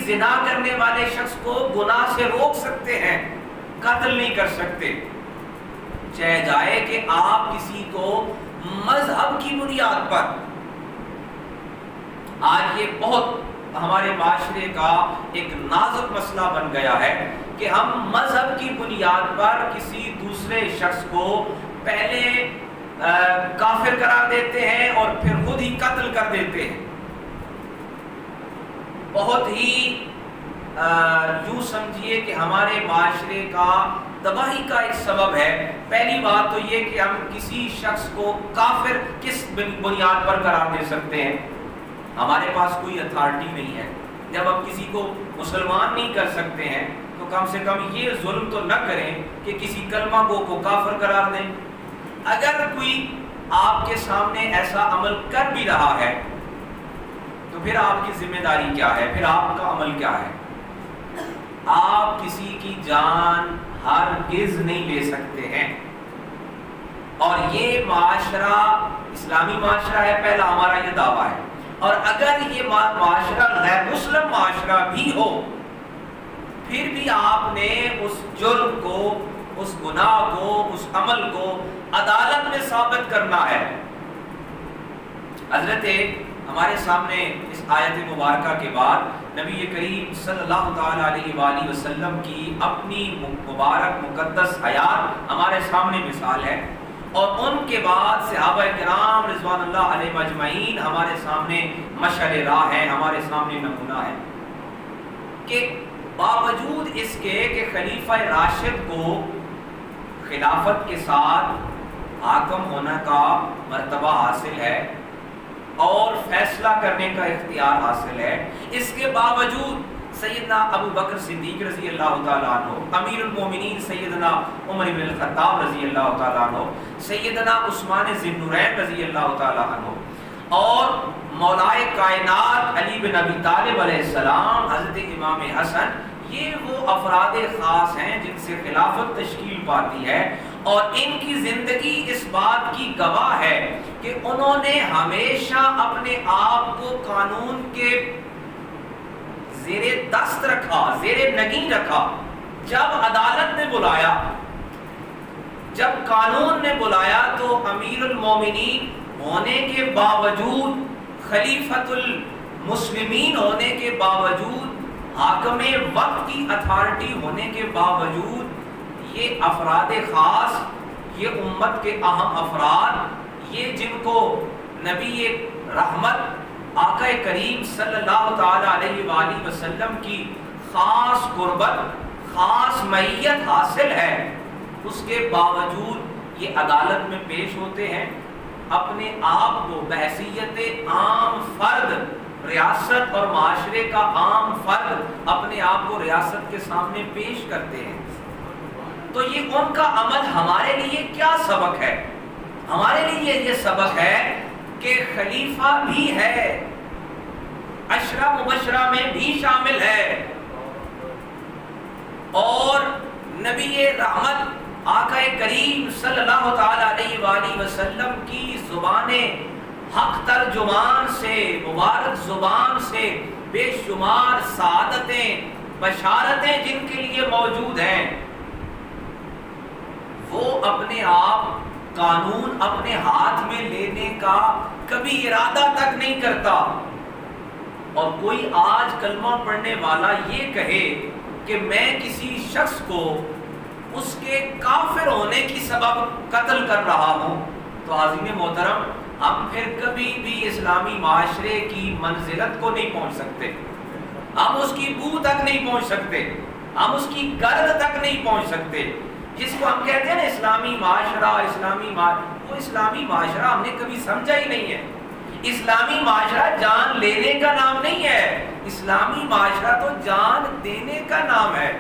زنا کرنے والے شخص کو گناہ سے روک سکتے ہیں، قتل نہیں کر سکتے، چاہے جائے کہ آپ کسی کو مذہب کی بنیاد پر. آج یہ بہت ہمارے معاشرے کا ایک نازک مسئلہ بن گیا ہے کہ ہم مذہب کی بنیاد پر کسی دوسرے شخص کو پہلے کافر قرار دیتے ہیں اور پھر خود ہی قتل کر دیتے ہیں. بہت ہی یوں سمجھیے کہ ہمارے معاشرے کا تباہی کا ایک سبب ہے. پہلی بات تو یہ کہ ہم کسی شخص کو کافر کس بنیاد پر قرار دے سکتے ہیں؟ ہمارے پاس کوئی اتھارٹی نہیں ہے. جب ہم کسی کو مسلمان نہیں کر سکتے ہیں تو کم سے کم یہ ظلم تو نہ کریں کہ کسی کلمہ گو کو کافر قرار دیں. اگر کوئی آپ کے سامنے ایسا عمل کر بھی رہا ہے تو پھر آپ کی ذمہ داری کیا ہے؟ پھر آپ کا عمل کیا ہے؟ آپ کسی کی جان ہرگز نہیں لے سکتے ہیں. اور یہ معاشرہ اسلامی معاشرہ ہے، پہلا ہمارا یہ دعویٰ ہے. اور اگر یہ معاشرہ غیر مسلم معاشرہ بھی ہو پھر بھی آپ نے اس جرم کو، اس گناہ کو، اس عمل کو عدالت میں ثابت کرنا ہے. حضرت ہمارے سامنے اس آیت مبارکہ کے بعد نبی کریم صلی اللہ تعالی علیہ وآلہ وسلم کی اپنی مبارک مقدس حیات ہمارے سامنے مثال ہے، اور ان کے بعد صحابہ کرام رضوان اللہ علیہ مجمعین ہمارے سامنے مشعل راہ ہے، ہمارے سامنے نمونہ ہے کہ باوجود اس کے کہ خلیفہ راشد کو خلافت کے ساتھ حاکم ہونے کا مرتبہ حاصل ہے اور فیصلہ کرنے کا اختیار حاصل ہے، اس کے باوجود سیدنا ابو بکر صدیق رضی اللہ تعالیٰ عنہ، امیر المومنین سیدنا عمر بن الخطاب رضی اللہ تعالیٰ عنہ، سیدنا عثمان ذی النورین رضی اللہ تعالیٰ عنہ، اور مولائے کائنات علی بن ابی طالب علیہ السلام، حضرت امام حسن، یہ وہ افراد خاص ہیں جن سے خلافت تشکیل پاتی ہے. اور ان کی زندگی اس بات کی گواہ ہے کہ انہوں نے ہمیشہ اپنے آپ کو قانون کے زیر دست رکھا، زیر نگین رکھا. جب عدالت نے بلایا، جب قانون نے بلایا تو امیر المومنین ہونے کے باوجود، خلیفۃ المسلمین ہونے کے باوجود، حاکم وقت کی اتھارٹی ہونے کے باوجود، یہ افراد خاص، یہ امت کے اہم افراد، یہ جن کو نبی رحمت آقا کریم صلی اللہ تعالی علیہ وآلہ وسلم کی خاص قربت، خاص معیت حاصل ہے، اس کے باوجود یہ عدالت میں پیش ہوتے ہیں، اپنے آپ کو بحیثیت عام فرد، ریاست اور معاشرے کا عام فرد اپنے آپ کو ریاست کے سامنے پیش کرتے ہیں. تو یہ ان کا عمل ہمارے لیے کیا سبق ہے؟ ہمارے لیے یہ سبق ہے کہ خلیفہ بھی ہے، عشرہ مبشرہ میں بھی شامل ہے، اور نبی رحمت آقا کریم صلی اللہ تعالی علیہ وآلہ وسلم کی زبان حق ترجمان سے، مبارک زبان سے بے شمار سعادتیں، بشارتیں جن کے لیے موجود ہیں، وہ اپنے آپ قانون اپنے ہاتھ میں لینے کا کبھی ارادہ تک نہیں کرتا. اور کوئی آج کلمہ پڑھنے والا یہ کہے کہ میں کسی شخص کو اس کے کافر ہونے کی سبب قتل کر رہا ہوں، تو حاضرین محترم، ہم پھر کبھی بھی اسلامی معاشرے کی منزلت کو نہیں پہنچ سکتے، ہم اس کی بو تک نہیں پہنچ سکتے، ہم اس کی گرد تک نہیں پہنچ سکتے. جس کو ہم کہتے ہیں نا اسلامی معاشرہ، وہ اسلامی معاشرہ ہم نے کبھی سمجھا ہی نہیں ہے. اسلامی معاشرہ جان لینے کا نام نہیں ہے، اسلامی معاشرہ تو جان دینے کا نام ہے.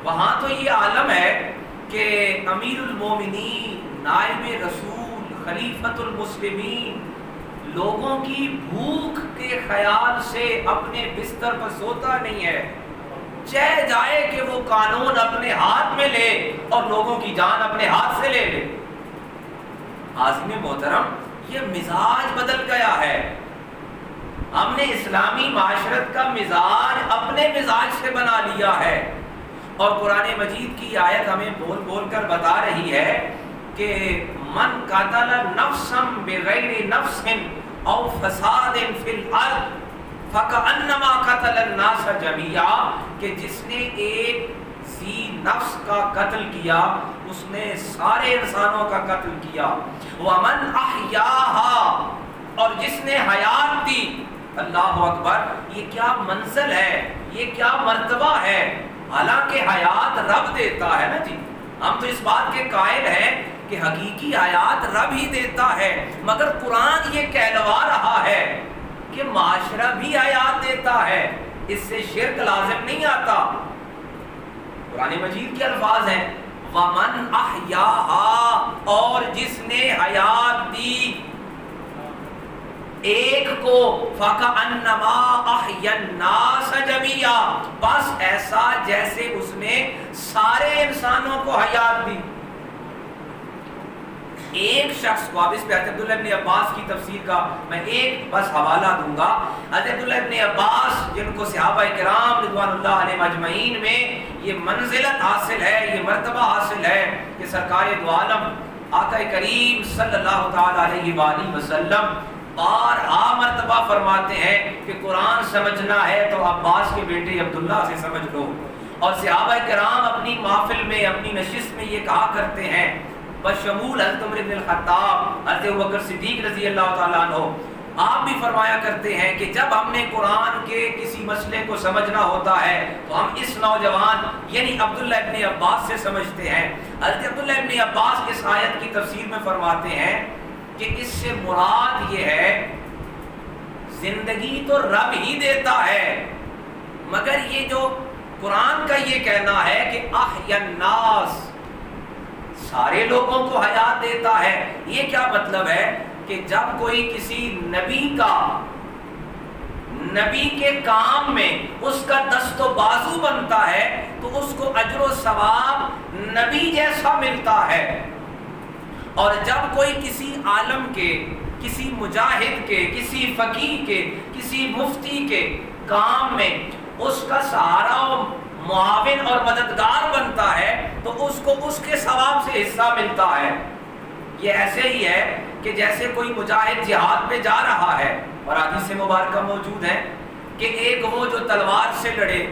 وہاں تو یہ عالم ہے کہ امیر المومنین، نائب رسول، خلیفۃ المسلمین لوگوں کی بھوک کے خیال سے اپنے بستر پر سوتا نہیں ہے، چاہے جائے کہ وہ قانون اپنے ہاتھ میں لے اور لوگوں کی جان اپنے ہاتھ سے لے لے. حاضرین محترم، یہ مزاج بدل گیا ہے. ہم نے اسلامی معاشرت کا مزاج اپنے مزاج سے بنا لیا ہے، اور قرآن مجید کی آیت ہمیں بول بول کر بتا رہی ہے کہ من قتل نفسا بغیر نفس او فساد فی الارض فکأنما قتل الناس جميعا، کہ جس نے ایک ذی نفس کا قتل کیا اس نے سارے انسانوں کا قتل کیا، ومن احیاها، اور جس نے حیات دی، اللہ اکبر، یہ کیا منزل ہے، یہ کیا مرتبہ ہے، حالانکہ حیات رب دیتا ہے نا جی، ہم تو اس بات کے قائل ہیں کہ حقیقی حیات رب ہی دیتا ہے، مگر قرآن یہ کہلوا رہا ہے کہ معاشرہ بھی حیات دیتا ہے، اس سے شرک لازم نہیں آتا۔ قرآن مجید کے الفاظ ہیں وَمَنْ أَحْيَاهَا، اور جس نے حیات دی ایک کو، فَكَأَنَّمَا أَحْيَا النَّاسَ جَمِيعًا، بس ایسا جیسے اس نے سارے انسانوں کو حیات دی۔ ایک شخص کو، اب اس پہ حضرت عبداللہ ابن عباس کی تفسیر کا میں ایک بس حوالہ دوں گا۔ حضرت عبداللہ ابن عباس جن کو صحابہ کرام رضوان اللہ علیہم اجمعین میں یہ منزلت حاصل ہے، یہ مرتبہ حاصل ہے کہ سرکار دو عالم آقا کریم صلی اللہ تعالی علیہ وآلہ وسلم بارہا مرتبہ فرماتے ہیں کہ قرآن سمجھنا ہے تو عباس کے بیٹے عبداللہ سے سمجھ لو، اور صحابہ کرام اپنی محفل میں، اپنی نشست میں یہ کہا کرتے ہیں، بشمول حضرت عمر بن الخطاب، حضرت ابوبکر صدیق رضی اللہ تعالیٰ عنہ، آپ بھی فرمایا کرتے ہیں کہ جب ہم نے قرآن کے کسی مسئلے کو سمجھنا ہوتا ہے تو ہم اس نوجوان یعنی عبداللہ ابن عباس سے سمجھتے ہیں۔ حضرت عبداللہ ابن عباس اس آیت کی تفسیر میں فرماتے ہیں کہ اس سے مراد یہ ہے زندگی تو رب ہی دیتا ہے، مگر یہ جو قرآن کا یہ کہنا ہے کہ احیا الناس، سارے لوگوں کو حیات دیتا ہے، یہ کیا مطلب ہے کہ جب کوئی کسی نبی کا، نبی کے کام میں اس کا دست و بازو بنتا ہے تو اس کو اجر و ثواب نبی جیسا ملتا ہے، اور جب کوئی کسی عالم کے، کسی مجاہد کے، کسی فقیہ کے، کسی مفتی کے کام میں اس کا سہارا و معاون اور مددگار بنتا ہے تو اس کو اس کے ثواب سے حصہ ملتا ہے۔ یہ ایسے ہی ہے کہ جیسے کوئی مجاہد جہاد پہ جا رہا ہے، اور حدیث مبارکہ موجود ہے کہ ایک وہ جو تلوار سے لڑے،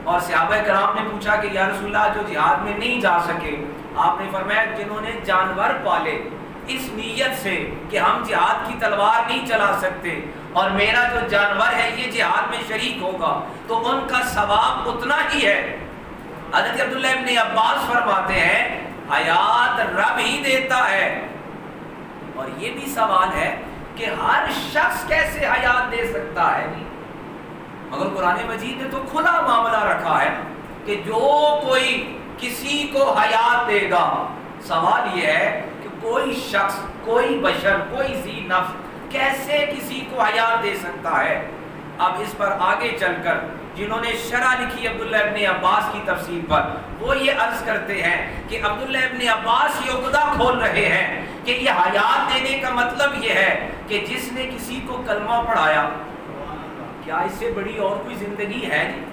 اور صحابہ کرام نے پوچھا کہ یا رسول اللہ جو جہاد میں نہیں جا سکے، آپ نے فرمایا جنہوں نے جانور پالے اس نیت سے کہ ہم جہاد کی تلوار نہیں چلا سکتے اور میرا جو جانور ہے یہ جہاد میں شریک ہوگا، تو ان کا ثواب اتنا ہی ہے۔ حضرت عبداللہ ابن عباس فرماتے ہیں حیات رب ہی دیتا ہے، اور یہ بھی سوال ہے کہ ہر شخص کیسے حیات دے سکتا ہے، مگر قرآن مجید نے تو کھلا معاملہ رکھا ہے کہ جو کوئی کسی کو حیات دے گا، سوال یہ ہے کہ کوئی شخص، کوئی بشر، کوئی ذی نفس کیسے کسی کو حیات دے سکتا ہے۔ اب اس پر آگے چل کر جنہوں نے شرح لکھی عبداللہ ابن عباس کی تفسیر پر، وہ یہ عرض کرتے ہیں کہ عبداللہ ابن عباس یہ عقدہ کھول رہے ہیں کہ یہ حیات دینے کا مطلب یہ ہے کہ جس نے کسی کو کلمہ پڑھایا، کیا اس سے بڑی اور کوئی زندگی ہے جی؟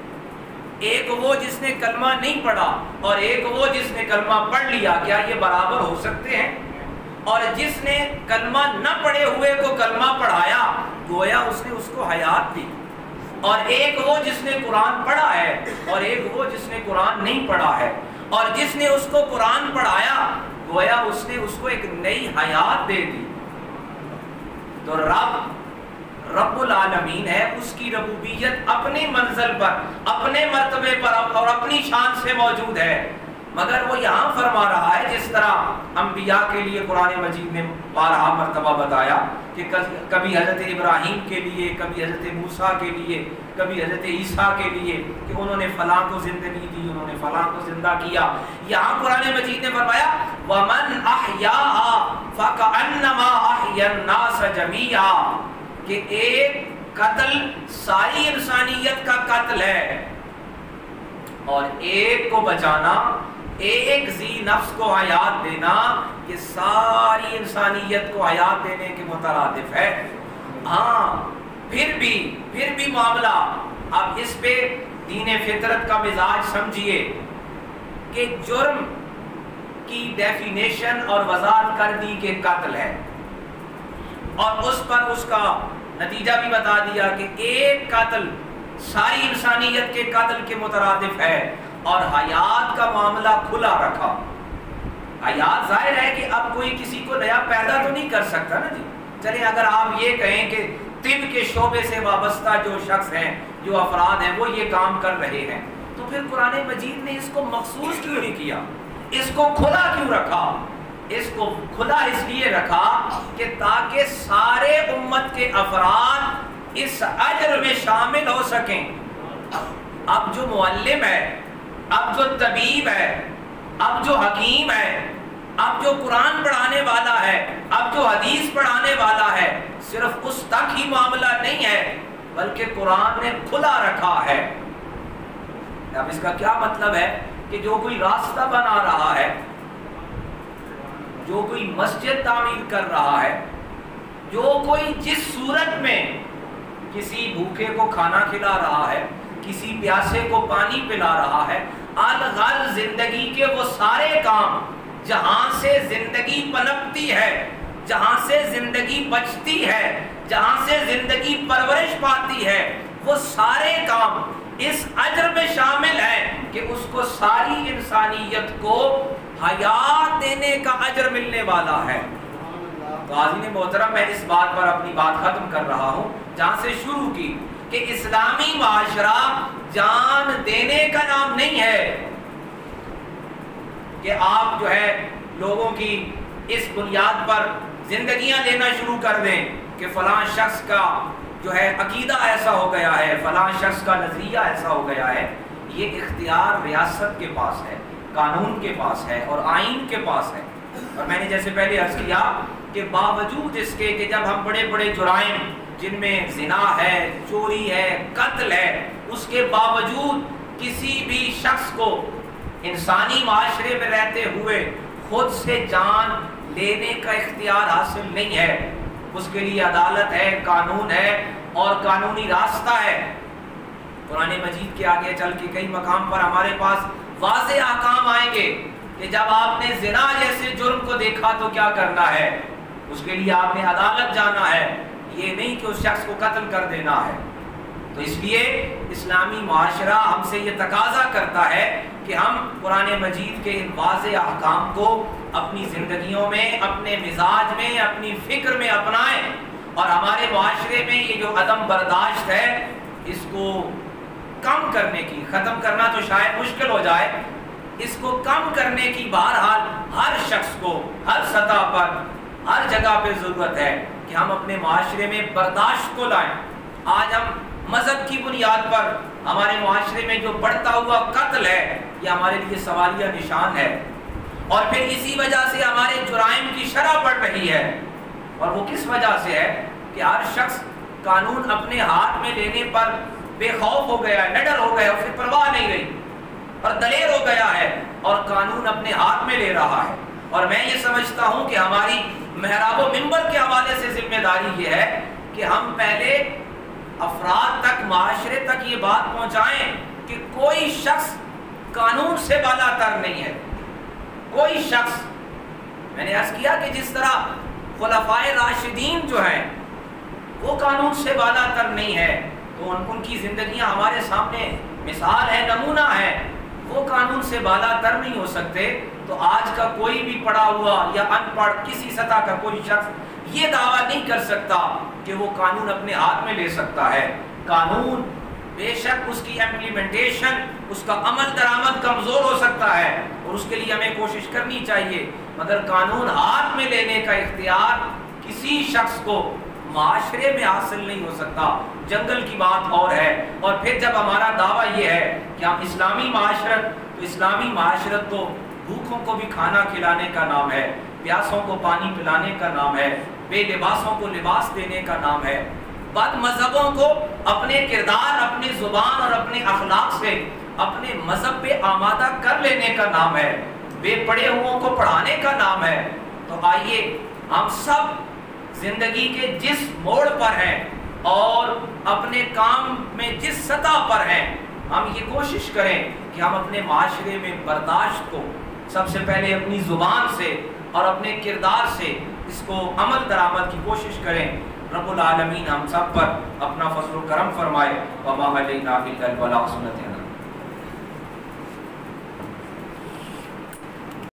ایک وہ جس نے کلمہ نہیں پڑھا اور ایک وہ جس نے کلمہ پڑھ لیا، کیا یہ برابر ہو سکتے ہیں؟ اور جس نے کلمہ نہ پڑھے ہوئے کو کلمہ پڑھایا، گویا اس نے اس کو حیات دی، اور ایک وہ جس نے قرآن پڑھا ہے اور ایک وہ جس نے قرآن نہیں پڑھا ہے، اور جس نے اس کو قرآن پڑھایا گویا اس نے اس کو ایک نئی حیات دے دی۔ تو رب العالمین ہے، اس کی ربوبیت اپنی منزل پر، اپنے مرتبے پر اور اپنی شان سے موجود ہے، مگر وہ یہاں فرما رہا ہے جس طرح انبیاء کے لیے قرآن مجید نے بارہا مرتبہ بتایا کہ کبھی حضرت ابراہیم کے لیے، کبھی حضرت موسیٰ کے لیے، کبھی حضرت عیسیٰ کے لیے کہ انہوں نے فلاں کو زندگی دی، انہوں نے فلاں کو زندہ کیا۔ یہاں قرآن مجید نے فرمایا وَمَنْ أَحْيَاهَا فَكَأَنَّمَا أَحْيَا النَّاسَ جَمِيعًا، کہ ایک قتل ساری انسانیت کا قتل ہے، اور ایک کو بچانا، ایک ذی نفس کو حیات دینا، یہ ساری انسانیت کو حیات دینے کے مترادف ہے۔ ہاں پھر بھی معاملہ، اب اس پہ دین فطرت کا مزاج سمجھیے کہ جرم کی ڈیفینیشن اور وضاحت کر دی کہ قتل ہے، اور اس پر اس کا نتیجہ بھی بتا دیا کہ ایک قتل ساری انسانیت کے قتل کے مترادف ہے، اور حیات کا معاملہ کھلا رکھا۔ حیات ظاہر ہے کہ اب کوئی کسی کو نیا پیدا تو نہیں کر سکتا نا جی۔ چلیں اگر آپ یہ کہیں کہ طب کے شعبے سے وابستہ جو شخص ہیں، جو افراد ہیں، وہ یہ کام کر رہے ہیں، تو پھر قرآن مجید نے اس کو مخصوص کیوں نہیں کیا؟ اس کو کھلا کیوں رکھا؟ اس کو کھلا اس لیے رکھا کہ تاکہ سارے امت کے افراد اس اجر میں شامل ہو سکیں۔ اب جو معلم ہے، اب جو طبیب ہے، اب جو حکیم ہے، اب جو قرآن پڑھانے والا ہے، اب جو حدیث پڑھانے والا ہے، صرف اس تک ہی معاملہ نہیں ہے بلکہ قرآن نے کھلا رکھا ہے۔ اب اس کا کیا مطلب ہے کہ جو کوئی راستہ بنا رہا ہے، جو کوئی مسجد تعمیر کر رہا ہے، جو کوئی جس صورت میں کسی بھوکے کو کھانا کھلا رہا ہے، کسی پیاسے کو پانی پلا رہا ہے، الغرض زندگی کے وہ سارے کام جہاں سے زندگی پنپتی ہے، جہاں سے زندگی بچتی ہے، جہاں سے زندگی پرورش پاتی ہے، وہ سارے کام اس اجر میں شامل ہیں کہ اس کو ساری انسانیت کو حیات دینے کا اجر ملنے والا ہے۔ تو حاضرین محترم، میں اس بات پر اپنی بات ختم کر رہا ہوں جہاں سے شروع کی کہ اسلامی معاشرہ جان دینے کا نام نہیں ہے کہ آپ جو ہے لوگوں کی اس بنیاد پر زندگیاں لینا شروع کر دیں کہ فلاں شخص کا جو ہے عقیدہ ایسا ہو گیا ہے، فلاں شخص کا نظریہ ایسا ہو گیا ہے۔ یہ اختیار ریاست کے پاس ہے، قانون کے پاس ہے اور آئین کے پاس ہے۔ اور میں نے جیسے پہلے عرض کیا کہ باوجود اس کے کہ جب ہم بڑے بڑے جرائم جن میں زنا ہے، چوری ہے، قتل ہے، اس کے باوجود کسی بھی شخص کو انسانی معاشرے میں رہتے ہوئے خود سے جان لینے کا اختیار حاصل نہیں ہے۔ اس کے لیے عدالت ہے، قانون ہے اور قانونی راستہ ہے۔ قرآن مجید کے آگے چل کے کئی مقام پر ہمارے پاس واضح احکام آئیں گے کہ جب آپ نے زنا جیسے جرم کو دیکھا تو کیا کرنا ہے، اس کے لیے آپ نے عدالت جانا ہے، یہ نہیں کہ اس شخص کو قتل کر دینا ہے۔ تو اس لیے اسلامی معاشرہ ہم سے یہ تقاضا کرتا ہے کہ ہم قرآن مجید کے ان واضح احکام کو اپنی زندگیوں میں، اپنے مزاج میں، اپنی فکر میں اپنائیں، اور ہمارے معاشرے میں یہ جو عدم برداشت ہے اس کو کم کرنے کی، ختم کرنا تو شاید مشکل ہو جائے، اس کو کم کرنے کی بہرحال ہر شخص کو ہر سطح پر ہر جگہ پہ ضرورت ہے کہ ہم اپنے معاشرے میں برداشت کو لائیں۔ آج ہم مذہب کی بنیاد پر ہمارے معاشرے میں جو بڑھتا ہوا قتل ہے یہ ہمارے لیے سوالیہ نشان ہے، اور پھر اسی وجہ سے ہمارے جرائم کی شرح بڑھ رہی ہے۔ اور وہ کس وجہ سے ہے کہ ہر شخص قانون اپنے ہاتھ میں لینے پر بے خوف ہو گیا ہے، نڈر ہو گیا ہے، اسے پرواہ نہیں رہی اور دلیر ہو گیا ہے اور قانون اپنے ہاتھ میں لے رہا ہے۔ اور میں یہ سمجھتا ہوں کہ ہماری محراب و منبر کے حوالے سے ذمہ داری یہ ہے کہ ہم پہلے افراد تک، معاشرے تک یہ بات پہنچائیں کہ کوئی شخص قانون سے بالا تر نہیں ہے۔ کوئی شخص، میں نے عرض کیا کہ جس طرح خلفائے راشدین جو ہیں وہ قانون سے بالا تر نہیں ہے، تو ان کی زندگیاں ہمارے سامنے مثال ہے، نمونہ ہے، وہ قانون سے بالا تر نہیں ہو سکتے۔ تو آج کا کوئی بھی پڑھا ہوا یا ان پڑھ کسی سطح کا کوئی شخص یہ دعویٰ نہیں کر سکتا کہ وہ قانون اپنے ہاتھ میں لے سکتا ہے۔ قانون بے شک اس کی امپلیمنٹیشن، اس کا عمل درآمد کمزور ہو سکتا ہے اور اس کے لیے ہمیں کوشش کرنی چاہیے، مگر قانون ہاتھ میں لینے کا اختیار کسی شخص کو معاشرے میں حاصل نہیں ہو سکتا۔ جنگل کی بات اور ہے، اور پھر جب ہمارا دعویٰ یہ ہے کہ ہم اسلامی معاشرت، تو اسلامی معاشرت تو بھوکوں کو بھی کھانا کھلانے کا نام ہے، پیاسوں کو پانی پلانے کا نام ہے، بے لباسوں کو لباس دینے کا نام ہے، بد مذہبوں کو اپنے کردار، اپنی زبان اور اپنے اخلاق سے اپنے مذہب پہ آمادہ کر لینے کا نام ہے، بے پڑھے ہوں کو پڑھانے کا نام ہے۔ تو آئیے ہم سب زندگی کے جس موڑ پر ہیں اور اپنے کام میں جس سطح پر ہیں ہم یہ کوشش کریں کہ ہم اپنے معاشرے میں برداشت کو سب سے پہلے اپنی زبان سے اور اپنے کردار سے اس کو عمل درآمد کی کوشش کریں۔ رب العالمین ہم سب پر اپنا فضل و کرم فرمائے۔ وما علینا الا البلاغ، سنت ہے۔